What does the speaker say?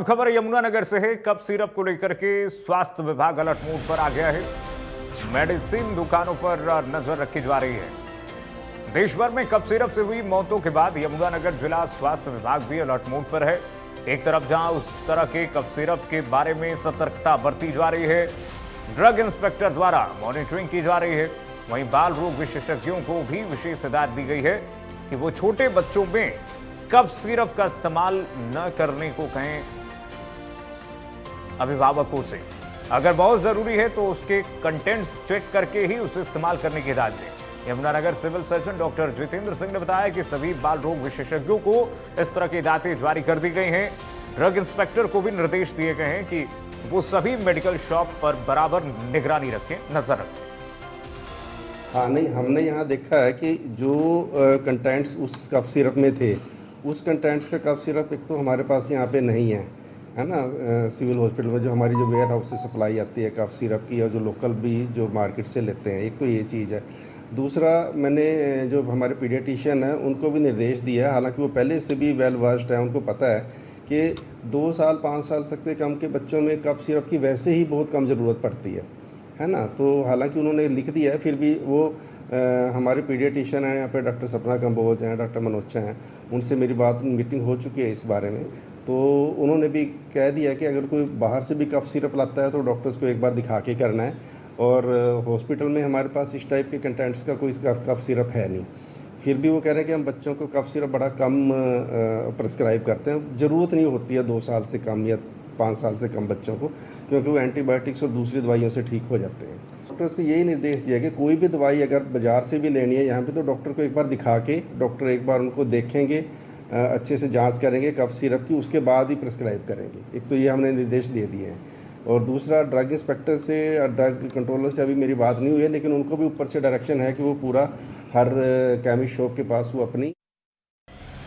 खबर यमुनानगर से है। कफ सिरप को लेकर के स्वास्थ्य विभाग अलर्ट मोड पर आ गया है। मेडिसिन दुकानों पर नजर रखी जा रही है। देश भर में कफ सिरप से हुई मौतों के बाद यमुनानगर जिला स्वास्थ्य विभाग भी अलर्ट मोड पर है। एक तरफ जहां उस तरह के कफ सिरप के बारे में सतर्कता बरती जा रही है, ड्रग इंस्पेक्टर द्वारा मॉनिटरिंग की जा रही है, वहीं बाल रोग विशेषज्ञों को भी विशेष हिदायत दी गई है कि वो छोटे बच्चों में कफ सिरप का इस्तेमाल न करने को कहें अभिभावकों से। अगर बहुत जरूरी है तो उसके कंटेंट्स चेक करके ही उसे इस्तेमाल करने की हिदायत दें। Yamunanagar civil surgeon doctor Jitendra Singh ने बताया कि सभी बाल रोग विशेषज्ञों को इस तरह की हिदायतें जारी कर दी गई हैं। ड्रग इंस्पेक्टर को भी निर्देश दिए गए हैं कि वो सभी मेडिकल शॉप पर बराबर निगरानी रखें, नजर रखें। हाँ, नहीं, हमने यहाँ देखा है कि जो कंटेंट्स उस कफ सिरप में थे, उस कंटेंट्स का कफ सिरप एक तो हमारे पास यहाँ पे नहीं है ना। सिविल हॉस्पिटल में जो हमारी जो वेयर हाउस से सप्लाई आती है कफ सिरप की, और जो लोकल भी जो मार्केट से लेते हैं, एक तो ये चीज़ है। दूसरा, मैंने जो हमारे पीडियाट्रिशियन हैं उनको भी निर्देश दिया है, हालांकि वो पहले से भी वेल वर्स्ड है, उनको पता है कि 2 साल 5 साल से कम के बच्चों में कफ सिरप की वैसे ही बहुत कम ज़रूरत पड़ती है ना। तो हालांकि उन्होंने लिख दिया है, फिर भी वो हमारे पीडियाट्रिशियन हैं यहाँ पे, डॉक्टर सपना कंबोज हैं, डॉक्टर मनोचा हैं, उनसे मेरी मीटिंग हो चुकी है इस बारे में। तो उन्होंने भी कह दिया कि अगर कोई बाहर से भी कफ सिरप लाता है तो डॉक्टर्स को एक बार दिखा के करना है। और हॉस्पिटल में हमारे पास इस टाइप के कंटेंट्स का कोई कफ सिरप है नहीं। फिर भी वो कह रहे हैं कि हम बच्चों को कफ सिरप बड़ा कम प्रिस्क्राइब करते हैं। ज़रूरत नहीं होती है 2 साल से कम या 5 साल से कम बच्चों को, क्योंकि वो एंटीबायोटिक्स और दूसरी दवाइयों से ठीक हो जाते हैं। डॉक्टर्स को यही निर्देश दिया कि कोई भी दवाई अगर बाज़ार से भी लेनी है यहाँ पे, तो डॉक्टर को एक बार दिखा के, डॉक्टर एक बार उनको देखेंगे, अच्छे से जांच करेंगे कफ सिरप की, उसके बाद ही प्रिस्क्राइब करेंगे। एक तो ये हमने निर्देश दे दिए हैं। और दूसरा, ड्रग इंस्पेक्टर से या ड्रग कंट्रोलर से अभी मेरी बात नहीं हुई है, लेकिन उनको भी ऊपर से डायरेक्शन है कि वो पूरा हर केमिस्ट शॉप के पास वो अपनी